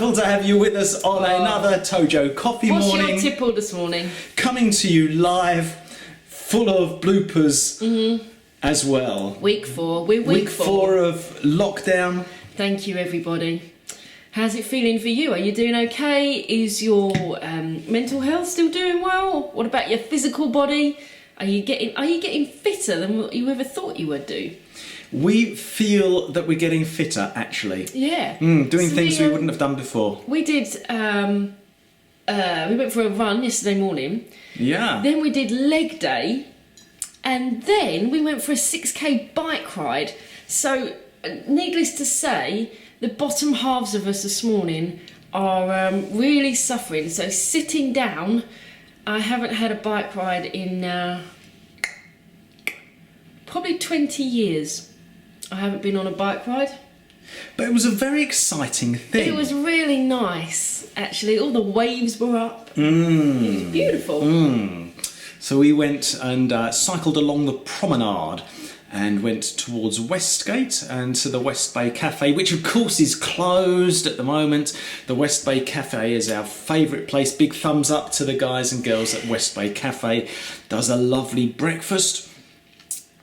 wonderful to have you with us on another Tojo Coffee Morning. What's your tipple this morning? Coming to you live, full of bloopers as well. Week 4. We're Week 4 of lockdown. Thank you, everybody. How's it feeling for you? Are you doing okay? Is your mental health still doing well? What about your physical body? Are you getting fitter than what you ever thought you would do? We feel that we're getting fitter, actually. Yeah. Doing things we wouldn't have done before. We did. We went for a run yesterday morning. Yeah. Then we did leg day, and then we went for a 6k bike ride. So, needless to say, the bottom halves of us this morning are really suffering. So sitting down, I haven't had a bike ride in probably 20 years. I haven't been on a bike ride. But it was a very exciting thing. It was really nice, actually. All the waves were up. It was beautiful. So we went and cycled along the promenade and went towards Westgate and to the West Bay Cafe, which of course is closed at the moment. The West Bay Cafe is our favourite place. Big thumbs up to the guys and girls at West Bay Cafe. Does a lovely breakfast.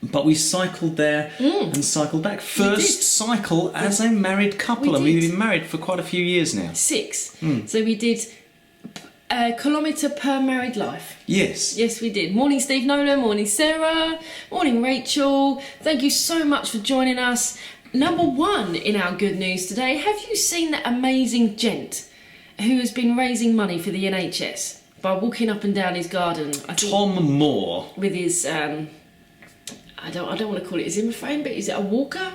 But we cycled there and cycled back. First cycle as a married couple, and we've been married for quite a few years now. 6. So we did a kilometre per married life. Yes. Yes, we did. Morning, Steve Nolan. Morning, Sarah. Morning, Rachel. Thank you so much for joining us. Number 1 in our good news today. Have you seen that amazing gent who has been raising money for the NHS by walking up and down his garden? Tom Moore. With his... I don't want to call it a Zimmer frame, but is it a walker?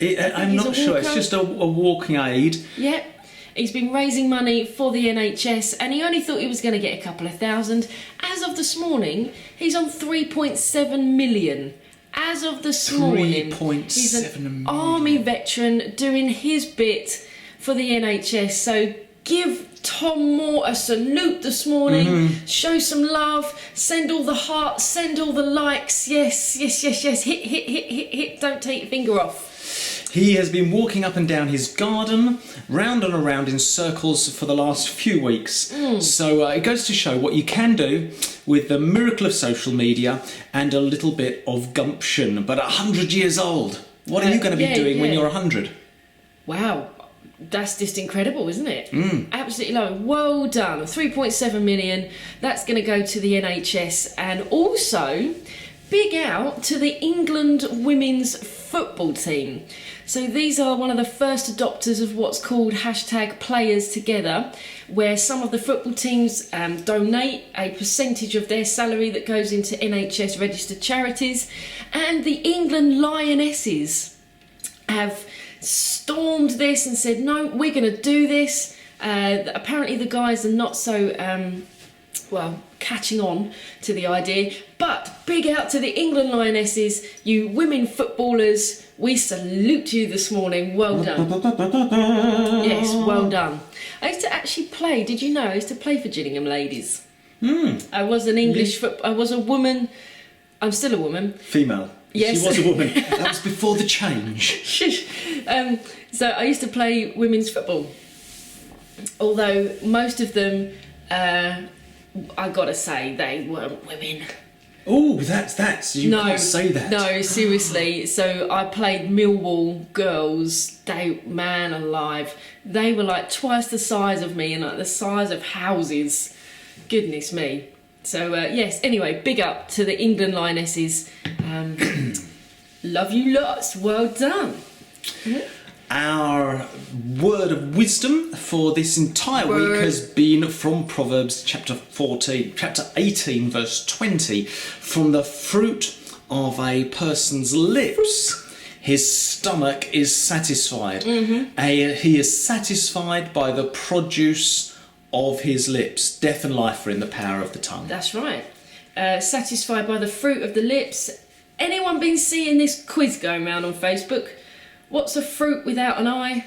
I'm not sure. It's just a walking aid. Yep. He's been raising money for the NHS, and he only thought he was going to get a couple of thousand. As of this morning, he's on 3.7 million. As of this morning, he's an army veteran doing his bit for the NHS. So give Tom Moore a salute this morning. Show some love. Send all the hearts. Send all the likes. Yes. Hit. Don't take your finger off. He has been walking up and down his garden, round and around in circles for the last few weeks. So it goes to show what you can do with the miracle of social media and a little bit of gumption. But 100 years old, what are you going to be doing when you're 100? Wow. That's just incredible, isn't it? Absolutely low. Well done. 3.7 million. That's going to go to the NHS. And also, big out to the England women's football team. So these are one of the first adopters of what's called #PlayersTogether, where some of the football teams donate a percentage of their salary that goes into NHS registered charities. And the England Lionesses have stormed this and said, no, we're going to do this. Apparently the guys are not so, catching on to the idea. But big out to the England Lionesses, you women footballers. We salute you this morning. Well done. Yes, well done. I used to actually play, did you know, I used to play for Gillingham Ladies. I was an English I was a woman. I'm still a woman. Female. Yes. She was a woman. That was before the change. So I used to play women's football. Although most of them, I gotta say, they weren't women. Oh, that's you can't say that. No, seriously. So I played Millwall girls. Man alive, they were like twice the size of me and like the size of houses. Goodness me. So yes, anyway, big up to the England Lionesses. Love you lots. Well done. Our word of wisdom for this entire week has been from Proverbs chapter 18 verse 20. From the fruit of a person's lips, his stomach is satisfied. He is satisfied by the produce of his lips. Death and life are in the power of the tongue. That's right. Satisfied by the fruit of the lips. Anyone been seeing this quiz going around on Facebook? What's a fruit without an eye?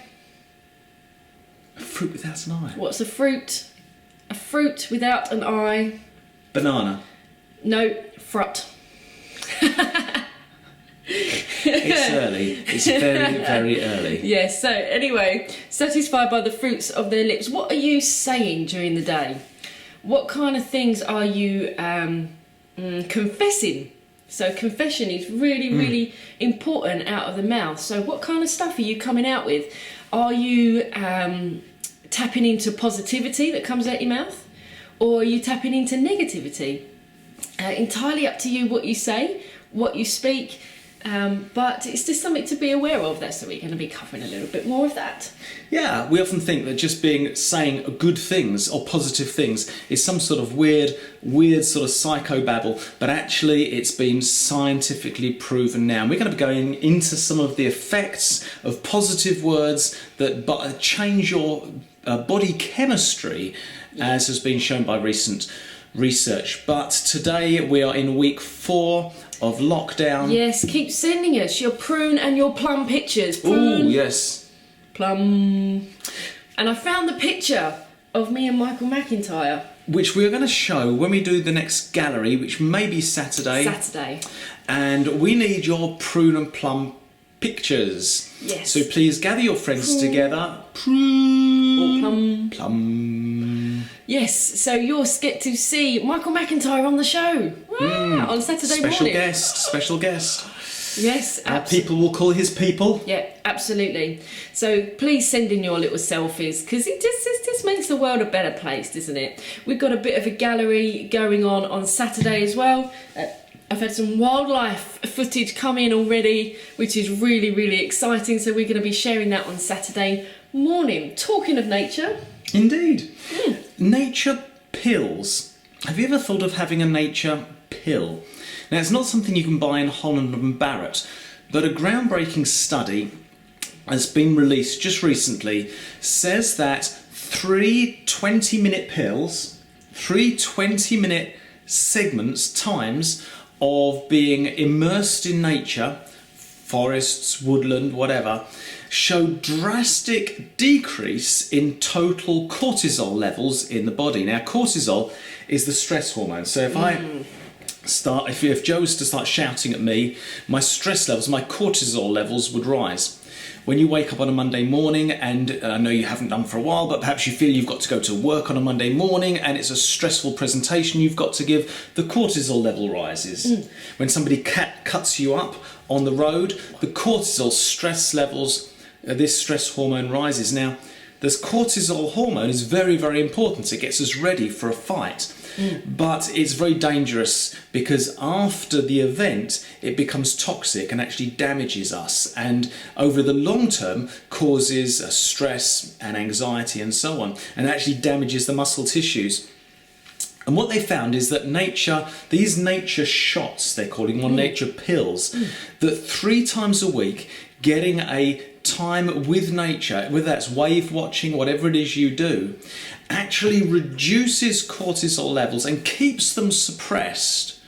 A fruit without an eye? What's a fruit? A fruit without an eye. Banana. No, frut. It's early. It's very, very early. Yes, so anyway, satisfied by the fruits of their lips. What are you saying during the day? What kind of things are you confessing? So confession is really, really important out of the mouth. So what kind of stuff are you coming out with? Are you tapping into positivity that comes out your mouth? Or are you tapping into negativity? Entirely up to you what you say, what you speak. But it's just something to be aware of. That's what we're going to be covering a little bit more of that. Yeah, we often think that just saying good things or positive things is some sort of weird sort of psychobabble, but actually it's been scientifically proven now. And we're going to be going into some of the effects of positive words that change your body chemistry, as has been shown by recent research. But today we are in week 4 of lockdown. Yes, keep sending us your prune and your plum pictures. Prune, yes. Plum. And I found the picture of me and Michael McIntyre. Which we're going to show when we do the next gallery, which may be Saturday. And we need your prune and plum pictures. Yes. So please gather your friends together. Prune. Or plum. Plum. Yes, so you'll get to see Michael McIntyre on the show. On Saturday morning. Special guest. Yes, absolutely. People will call his people. Yeah, absolutely. So please send in your little selfies, because it just makes the world a better place, doesn't it? We've got a bit of a gallery going on Saturday as well. I've had some wildlife footage come in already, which is really, really exciting. So we're going to be sharing that on Saturday morning. Talking of nature. Indeed. Nature pills. Have you ever thought of having a nature pill? Now, it's not something you can buy in Holland and Barrett, but a groundbreaking study has been released just recently, says that 3 20-minute pills, 3 20-minute segments, times of being immersed in nature, forests, woodland, whatever, show drastic decrease in total cortisol levels in the body. Now, cortisol is the stress hormone. So if Joe was to start shouting at me, my stress levels, my cortisol levels would rise. When you wake up on a Monday morning, and I know you haven't done for a while, but perhaps you feel you've got to go to work on a Monday morning and it's a stressful presentation you've got to give, the cortisol level rises. When somebody cuts you up on the road, the cortisol stress levels, this stress hormone rises. Now, this cortisol hormone is very, very important. It gets us ready for a fight. But it's very dangerous because after the event it becomes toxic and actually damages us, and over the long term causes stress and anxiety and so on, and actually damages the muscle tissues. And what they found is that these nature shots, they're calling them, nature pills, that 3 times a week getting a time with nature, whether that's wave watching, whatever it is you do, actually reduces cortisol levels and keeps them suppressed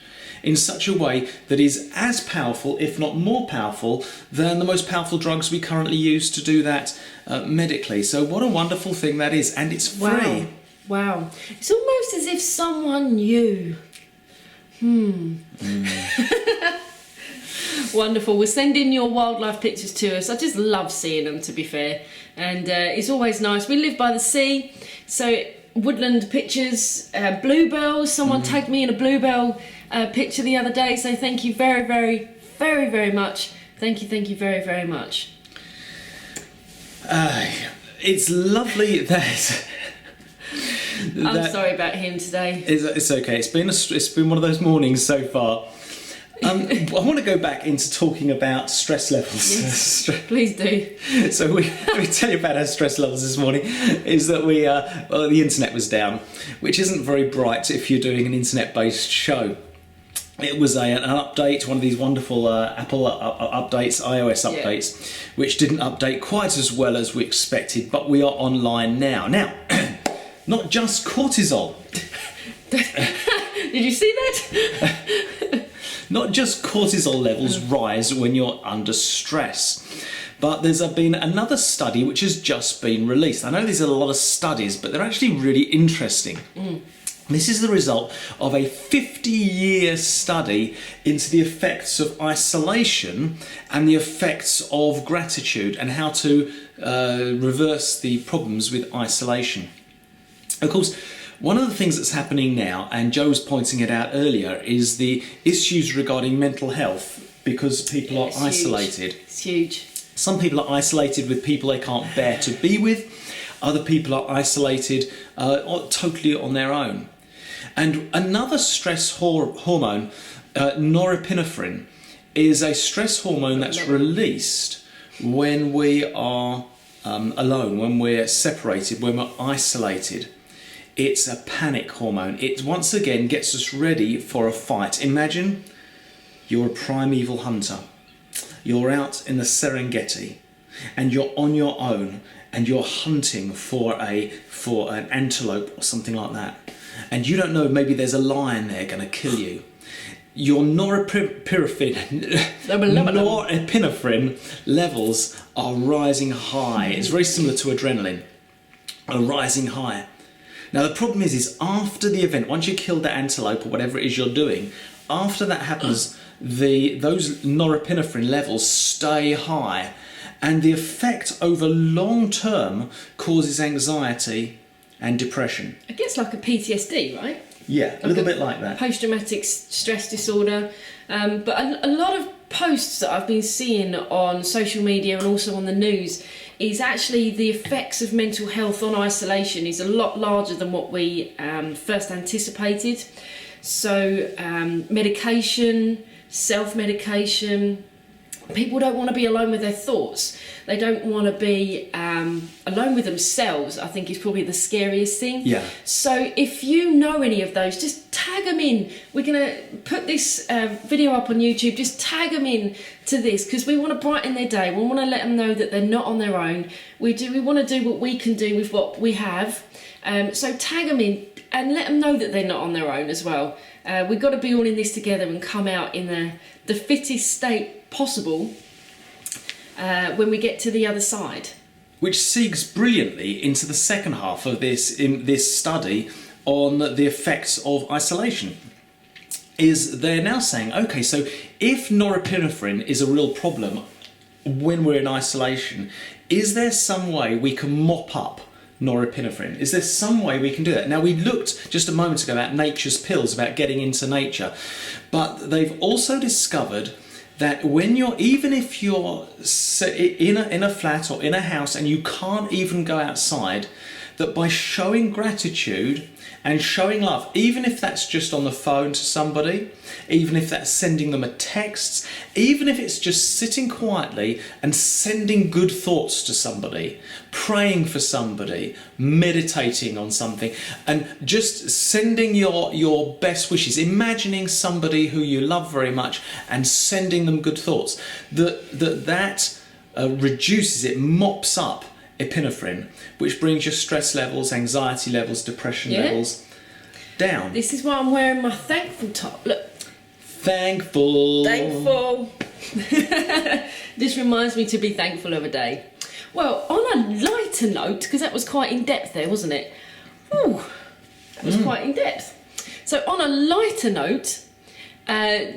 in such a way that is as powerful, if not more powerful, than the most powerful drugs we currently use to do that medically. So what a wonderful thing that is, and it's free. Wow. It's almost as if someone knew. Wonderful. Well, send in your wildlife pictures to us. I just love seeing them, to be fair. And it's always nice. We live by the sea, so woodland pictures, bluebells. Someone tagged me in a bluebell picture the other day, so thank you very, very, very, very much. Thank you very, very much. It's lovely that... I'm sorry about him today. It's okay. It's been one of those mornings so far. I want to go back into talking about stress levels. Yes, please do. So let me tell you about our stress levels this morning. Is that the internet was down, which isn't very bright if you're doing an internet-based show. It was an update, one of these wonderful Apple updates, iOS updates, which didn't update quite as well as we expected, but we are online now. Now, not just cortisol. Did you see that? Not just cortisol levels rise when you're under stress, but there's been another study which has just been released. I know there's a lot of studies, but they're actually really interesting. This is the result of a 50-year study into the effects of isolation and the effects of gratitude and how to reverse the problems with isolation. Of course, one of the things that's happening now, and Joe was pointing it out earlier, is the issues regarding mental health because people are isolated. It's huge. Some people are isolated with people they can't bear to be with. Other people are isolated totally on their own. And another stress hormone, norepinephrine, is a stress hormone that's released when we are alone, when we're separated, when we're isolated. It's a panic hormone. It once again gets us ready for a fight. Imagine you're a primeval hunter. You're out in the Serengeti and you're on your own and you're hunting for an antelope or something like that. And you don't know, maybe there's a lion there going to kill you. Your norepinephrine levels are rising high. It's very similar to adrenaline, are rising high. Now the problem is after the event, once you kill the antelope or whatever it is you're doing, after that happens, those norepinephrine levels stay high, and the effect over long term causes anxiety and depression. It gets like a PTSD, right? Yeah, a little bit like that. Post-traumatic stress disorder. But a lot of posts that I've been seeing on social media and also on the news is actually the effects of mental health on isolation is a lot larger than what we first anticipated. So medication, self-medication. People don't want to be alone with their thoughts. They don't want to be alone with themselves, I think is probably the scariest thing. Yeah. So if you know any of those, just tag them in. We're going to put this video up on YouTube. Just tag them in to this because we want to brighten their day. We want to let them know that they're not on their own. We want to do what we can do with what we have. So tag them in and let them know that they're not on their own as well. We've got to be all in this together and come out in the fittest state possible when we get to the other side. Which segues brilliantly into the second half of this study on the effects of isolation. Is they're now saying, okay, so if norepinephrine is a real problem when we're in isolation, is there some way we can mop up norepinephrine? Is there some way we can do that? Now, we looked just a moment ago at nature's pills, about getting into nature, but they've also discovered that even if you're in a flat or in a house and you can't even go outside, that by showing gratitude and showing love, even if that's just on the phone to somebody, even if that's sending them a text, even if it's just sitting quietly and sending good thoughts to somebody, praying for somebody, meditating on something, and just sending your best wishes, imagining somebody who you love very much and sending them good thoughts, that reduces, it mops up epinephrine, which brings your stress levels, anxiety levels, depression levels down. This is why I'm wearing my thankful top. Look. Thankful. This reminds me to be thankful of a day. Well, on a lighter note, because that was quite in depth there, wasn't it? Ooh, that was quite in depth. So on a lighter note,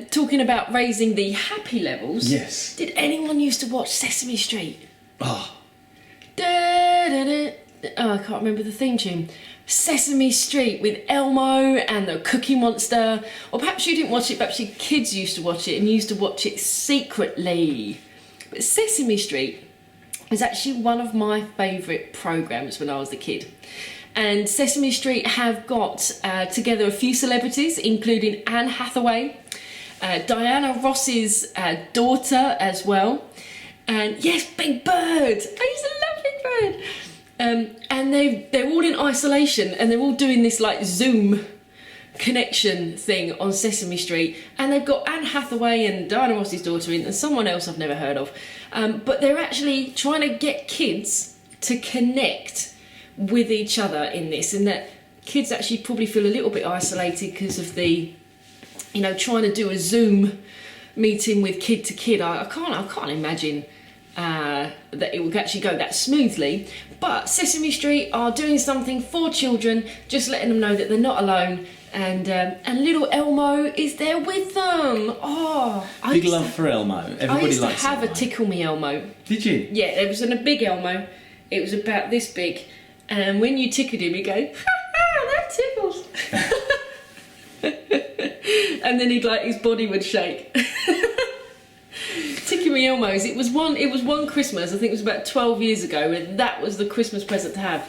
talking about raising the happy levels. Yes. Did anyone used to watch Sesame Street? Oh. Oh, I can't remember the theme tune. Sesame Street with Elmo and the Cookie Monster. Or perhaps you didn't watch it, perhaps your kids used to watch it and used to watch it secretly. But Sesame Street is actually one of my favourite programmes when I was a kid. And Sesame Street have got together a few celebrities, including Anne Hathaway, Diana Ross's daughter as well. And yes, Big Bird. I used to love Big Bird. And they're all in isolation and they're all doing this like Zoom connection thing on Sesame Street. And they've got Anne Hathaway and Diana Ross's daughter in and someone else I've never heard of. But they're actually trying to get kids to connect with each other in this, and that kids actually probably feel a little bit isolated because of the, trying to do a Zoom meeting with kid to kid. I can't imagine that it would actually go that smoothly. But Sesame Street are doing something for children, just letting them know that they're not alone. And little Elmo is there with them. Oh, Big love for Elmo. Everybody I used to likes have Elmo. a Tickle Me Elmo. Did you? Yeah, there was a big Elmo. It was about this big, and when you tickled him, he'd go, "Ha ha, that tickles." And then his body would shake. Tickle Me Elmos. It was one Christmas. I think it was about 12 years ago, and that was the Christmas present to have.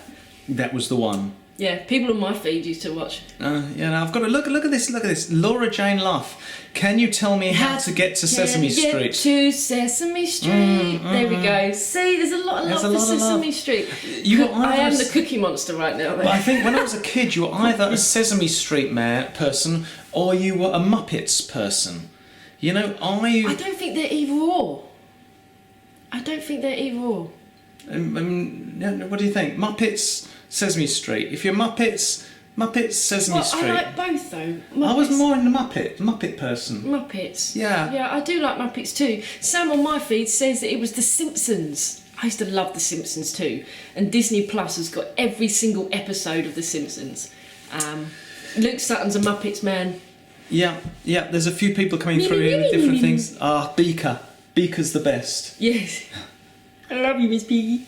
That was the one. Yeah, people on my feed used to watch. Yeah, I've got to look at this. Laura Jane Luff. Can you tell me how to get to Sesame Street? Get to Sesame Street. There we go. See, there's a lot of love for Sesame Street. I am the Cookie Monster right now. But I think when I was a kid, you were either a Sesame Street person or you were a Muppets person. You know, I don't think they're either or. What do you think? Muppets, Sesame Street. If you're Muppets, Sesame Street. I like both though. Muppets. I was more in the Muppet person. Muppets. Yeah. Yeah, I do like Muppets too. Sam on my feed says that it was The Simpsons. I used to love The Simpsons too. And Disney Plus has got every single episode of The Simpsons. Luke Sutton's a Muppets man. Yeah. There's a few people coming through here with different things. Beaker. Beaker's the best. Yes. I love you, Miss Piggy.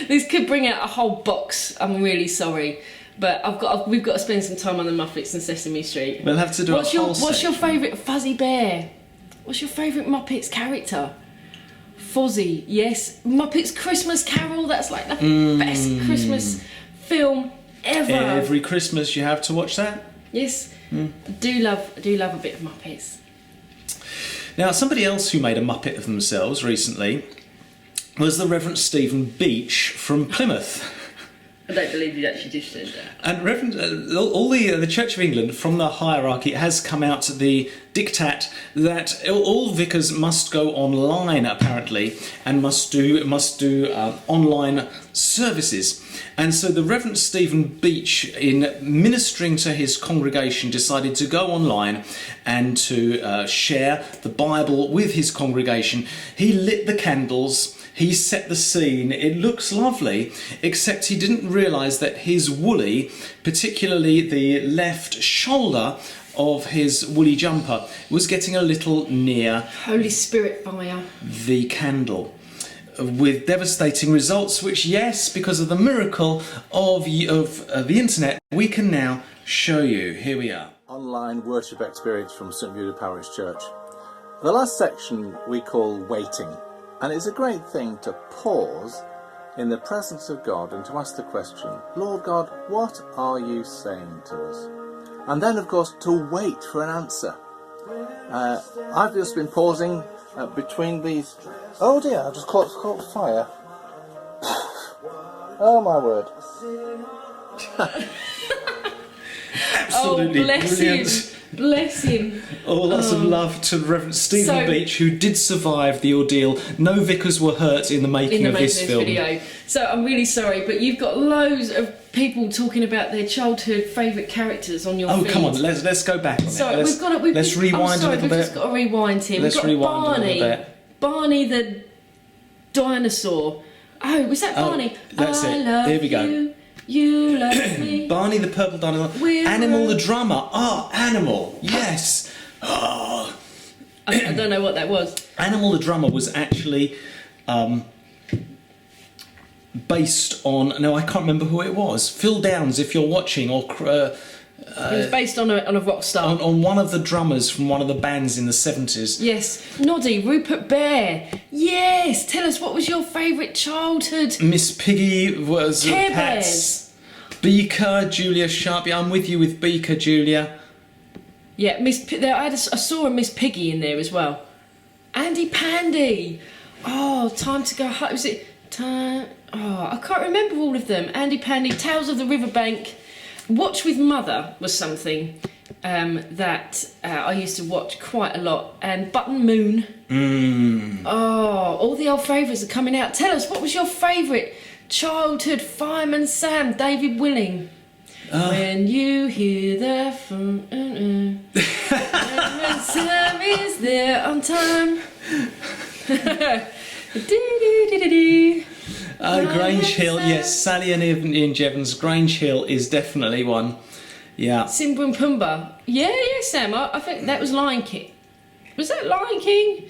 This could bring out a whole box. I'm really sorry. But we've got to spend some time on the Muppets and Sesame Street. We'll have to do What's your favourite Fuzzy Bear? What's your favourite Muppets character? Fozzie, yes. Muppets Christmas Carol, that's like the best Christmas film ever. Every Christmas you have to watch that. Yes. I do love a bit of Muppets. Now, somebody else who made a Muppet of themselves recently was the Reverend Stephen Beach from Plymouth. I don't believe you actually just said that. And Reverend, the Church of England, from the hierarchy, has come out the diktat that all vicars must go online, apparently, and must do online services. And so the Reverend Stephen Beach, in ministering to his congregation, decided to go online and to share the Bible with his congregation. He lit the candles. He set the scene. It looks lovely, except he didn't realise that his woolly, particularly the left shoulder of his woolly jumper, was getting a little near Holy Spirit fire. the candle, with devastating results, which, yes, because of the miracle of the internet, we can now show you. Here we are. Online worship experience from St Judah Parish Church. The last section we call waiting. And it's a great thing to pause in the presence of God and to ask the question, Lord God, what are you saying to us? And then, of course, to wait for an answer. I've just been pausing between these... Oh dear, I just caught fire. Oh my word. Absolutely brilliant. Bless him. Lots of love to Reverend Stephen Beach, who did survive the ordeal. No vicars were hurt in the making of this film. Video. So I'm really sorry, but you've got loads of people talking about their childhood favourite characters on your feed. Oh, come on, let's go back on Sorry, it. Let's rewind a little we've bit. just got to rewind him. Let's We've got rewind Barney, a little bit. Barney the dinosaur. Oh, was that Barney? That's I it. love Here we go. You love me. Barney the purple dinosaur. Animal the drummer. Animal. Yes. I don't know what that was. Animal the drummer was actually based on... No, I can't remember who it was. Phil Downs, if you're watching, or... it was based on a rock star. On one of the drummers from one of the bands in the 70s. Yes. Noddy, Rupert Bear. Yes. Tell us, what was your favourite childhood? Miss Piggy was Care Pat's. Bears. Beaker, Julia Sharp. Yeah, I'm with you with Beaker, Julia. Yeah, I saw a Miss Piggy in there as well. Andy Pandy. Oh, Time to Go Home. Was it time? Oh, I can't remember all of them. Andy Pandy, Tales of the Riverbank. Watch with Mother was something that I used to watch quite a lot. And Button Moon. Oh, all the old favourites are coming out. Tell us, what was your favourite childhood? Fireman Sam, David Willing. When you hear the phone, Sam is there on time. Grange Hill, yes, Sally and Ian Jevons. Grange Hill is definitely one. Yeah. Simba and Pumbaa. Yeah, Sam. I think that was Lion King. Was that Lion King?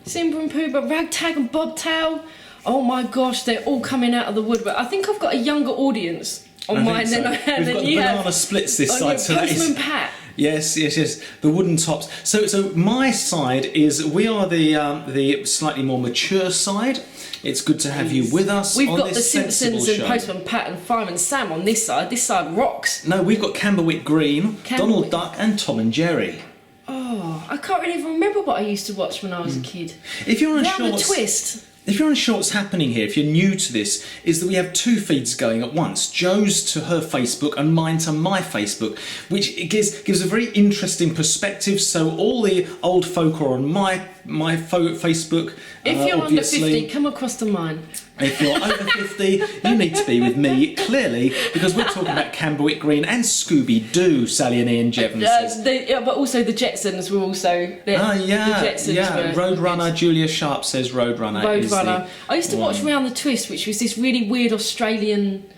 Simba and Pumbaa, Ragtag and Bobtail. Oh my gosh, they're all coming out of the woodwork. I think I've got a younger audience on mine than I had. We've got the banana splits this side, so that is. Postman Pat. Yes. The wooden tops. So my side is we are the slightly more mature side. It's good to have you with us. We've on got this the Simpsons sensible and show. Postman Pat and Fireman Sam on this side. This side rocks. No, we've got Camberwick Green, Donald Duck, and Tom and Jerry. Oh, I can't really even remember what I used to watch when I was a kid. If you're Round the Twist. If you're unsure what's happening here, if you're new to this, is that we have two feeds going at once. Joe's to her Facebook and mine to my Facebook, which gives a very interesting perspective. So all the old folk are on my Facebook. If you're under obviously. 50, come across to mine. If you're over 50, you need to be with me, clearly, because we're talking about Camberwick Green and Scooby-Doo, Sally and Ian Jevons. But also the Jetsons were also there. The Jetsons were Roadrunner, Julia Sharp says Roadrunner. Roadrunner. I used to watch Round the Twist, which was this really weird Australian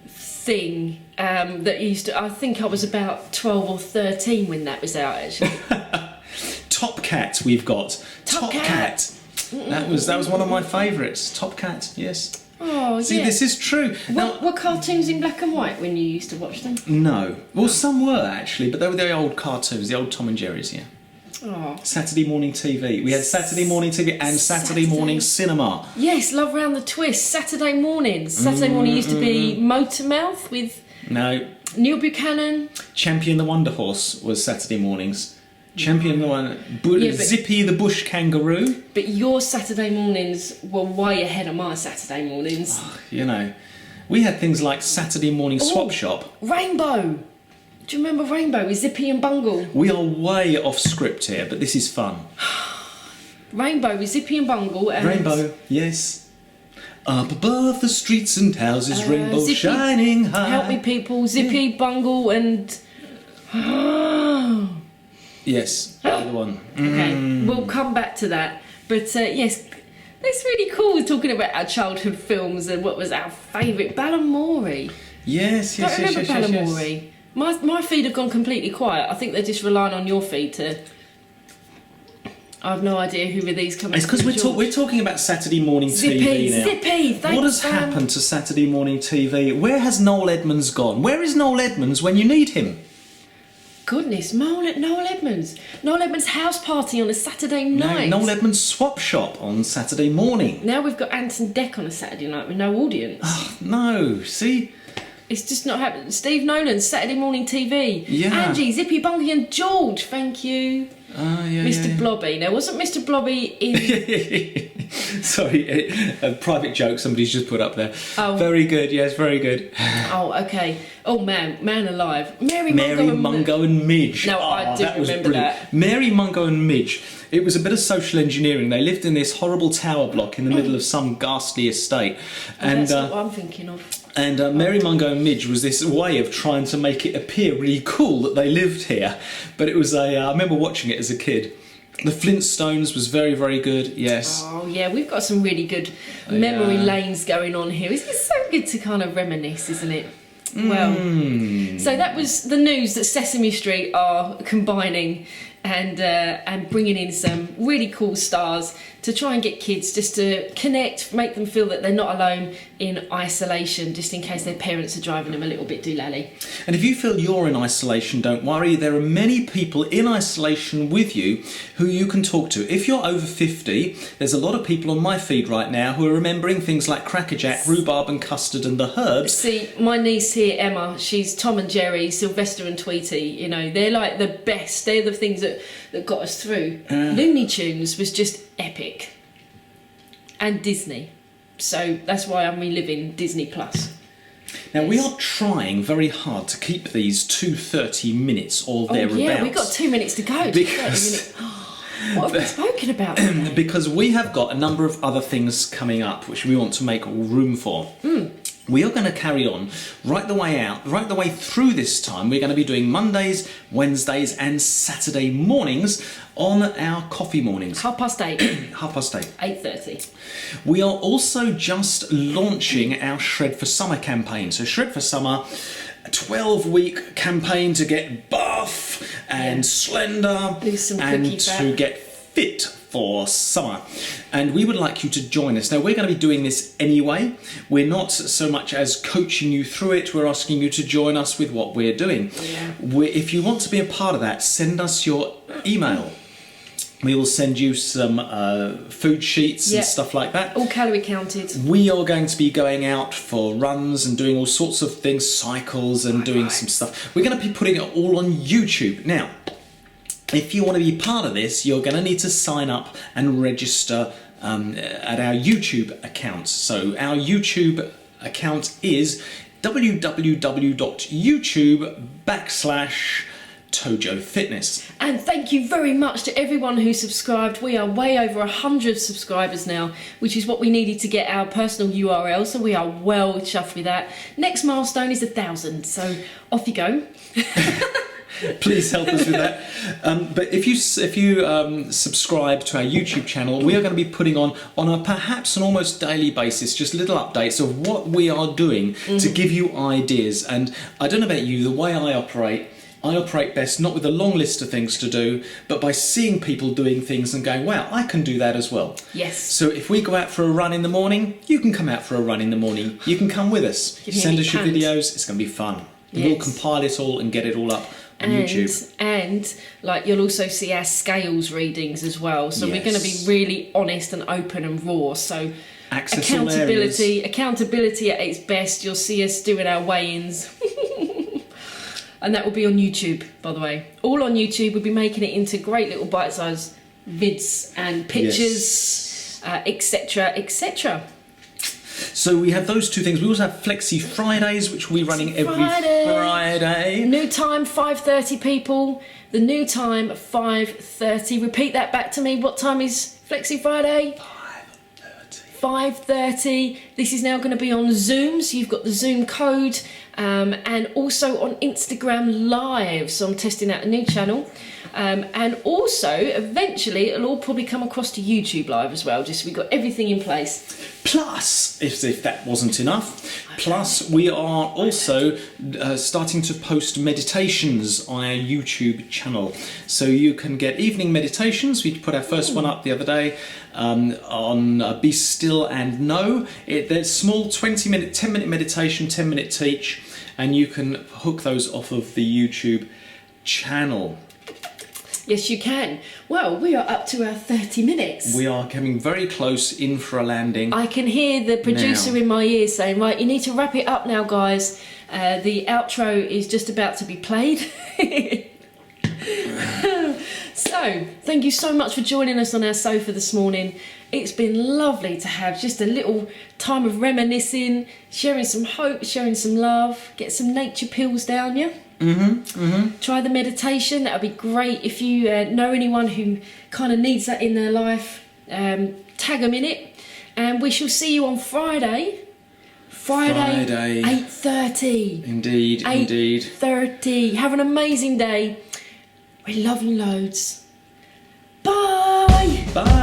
thing that used to... I think I was about 12 or 13 when that was out, actually. Top Cat we've got. Top Cat. That was one of my favourites. Top Cat, yes. Oh, See, yeah. this is true. Now, Were cartoons in black and white when you used to watch them? no. Well, some were, actually, but they were the old cartoons, the old Tom and Jerry's, yeah. Oh. Saturday morning TV. We had Saturday morning TV and Saturday morning cinema. Yes, love Round the Twist. Saturday mornings. Saturday morning used to be Motormouth with No. Neil Buchanan. Champion the Wonder Horse was Saturday mornings. Champion the one. Yeah, but- Zippy the Bush Kangaroo. But your Saturday mornings were way ahead of my Saturday mornings. You know, we had things like Saturday morning swap shop. Rainbow. Do you remember Rainbow with Zippy and Bungle? We are way off script here, but this is fun. Rainbow with Zippy and Bungle and... Rainbow, yes. Up above the streets and houses, rainbow Zippy, shining high. Help me, people. Zippy, Bungle and... Yes, the one. Okay, we'll come back to that. But yes, that's really cool. We're talking about our childhood films and what was our favourite. Balamory. Yes. I remember Balamory. My feed have gone completely quiet. I think they're just relying on your feed to... I have no idea who are these coming. It's because from, we're talking about Saturday morning TV now. Zippy, thanks, what has happened to Saturday morning TV? Where has Noel Edmonds gone? Where is Noel Edmonds when you need him? Goodness, Noel Edmonds. Noel Edmonds' house party on a Saturday night. Noel Edmonds' swap shop on Saturday morning. Now we've got Anton Deck on a Saturday night with no audience. Oh, no, see? It's just not happening. Steve Nolan's Saturday morning TV. Yeah. Angie, Zippy, Bunky and George, thank you. Mr Blobby. Now, wasn't Mr Blobby in... Sorry, a private joke somebody's just put up there. Oh. Very good, yes, very good. Oh, okay. Oh, man alive. Mary Mungo and Midge. No, I do that was remember brilliant. that. Mary Mungo and Midge. It was a bit of social engineering. They lived in this horrible tower block in the middle of some ghastly estate. That's not what I'm thinking of. And Mary Mungo and Midge was this way of trying to make it appear really cool that they lived here. But it was I remember watching it as a kid. The Flintstones was very, very good, yes. Oh, yeah, we've got some really good memory lanes going on here. It's so good to kind of reminisce, isn't it? Well, so that was the news that Sesame Street are combining and bringing in some really cool stars to try and get kids just to connect, make them feel that they're not alone in isolation, just in case their parents are driving them a little bit doolally. And if you feel you're in isolation, don't worry. There are many people in isolation with you who you can talk to. If you're over 50, there's a lot of people on my feed right now who are remembering things like crackerjack, rhubarb and custard and the herbs. See, my niece here, Emma, she's Tom and Jerry, Sylvester and Tweety, you know, they're like the best. They're the things that got us through. Looney Tunes was just epic. And Disney. So that's why I'm reliving Disney Plus. Now, we are trying very hard to keep these to 30 minutes or thereabouts. Oh, yeah, we've got 2 minutes to go. Because... What have we spoken about today? Because we have got a number of other things coming up which we want to make room for. We are going to carry on right the way through this time. We're going to be doing Mondays, Wednesdays and Saturday mornings on our coffee mornings. 8:30. 8:30. 8:30. We are also just launching our Shred for Summer campaign. So Shred for Summer, a 12-week campaign to get buff and slender Lose some and cookie fat. to get fit for summer, and we would like you to join us. Now, we're going to be doing this anyway. We're not so much as coaching you through it, we're asking you to join us with what we're doing. If you want to be a part of that, send us your email. We will send you some food sheets and stuff like that. All calorie counted. We are going to be going out for runs and doing all sorts of things, cycles and doing some stuff. We're going to be putting it all on YouTube. Now, if you want to be part of this, you're going to need to sign up and register at our YouTube account. So our YouTube account is www.youtube.com/Tojo Fitness. And thank you very much to everyone who subscribed. We are way over 100 subscribers now, which is what we needed to get our personal URL, so we are well chuffed with that. Next milestone is 1,000, so off you go. Please help us with that. But if you subscribe to our YouTube channel, we are going to be putting on a perhaps an almost daily basis just little updates of what we are doing to give you ideas. And I don't know about you, the way I operate best not with a long list of things to do, but by seeing people doing things and going, wow, I can do that as well. Yes. So if we go out for a run in the morning, you can come out for a run in the morning. You can come with us. Send us your videos. It's going to be fun. Yes. We'll compile it all and get it all up on YouTube. And like you'll also see our scales readings as well. So we're going to be really honest and open and raw. So accountability at its best. You'll see us doing our weigh-ins. And that will be on YouTube, by the way. All on YouTube. We'll be making it into great little bite-sized vids and pictures, etc., etc. So we have those two things. We also have Flexi Fridays, which we're running every Friday. New time, 5:30, people. The new time, 5:30. Repeat that back to me. What time is Flexi Friday? 5:30. This is now going to be on Zoom, so you've got the Zoom code, and also on Instagram Live. So I'm testing out a new channel. And also, eventually, it'll all probably come across to YouTube Live as well, just so we've got everything in place. Plus, if that wasn't enough, we are also starting to post meditations on our YouTube channel. So you can get evening meditations. We put our first one up the other day on Be Still and Know. They're small 20-minute, 10-minute meditation, 10-minute teach, and you can hook those off of the YouTube channel. Yes, you can. Well, we are up to our 30 minutes. We are coming very close in for a landing. I can hear the producer in my ear saying, right, you need to wrap it up now, guys. The outro is just about to be played. So, thank you so much for joining us on our sofa this morning. It's been lovely to have just a little time of reminiscing, sharing some hope, sharing some love, get some nature pills down you. Try the meditation. That would be great. If you know anyone who kind of needs that in their life, tag them in it. And we shall see you on Friday. Friday. 8:30. Indeed. 8:30. Have an amazing day. We love you loads. Bye. Bye.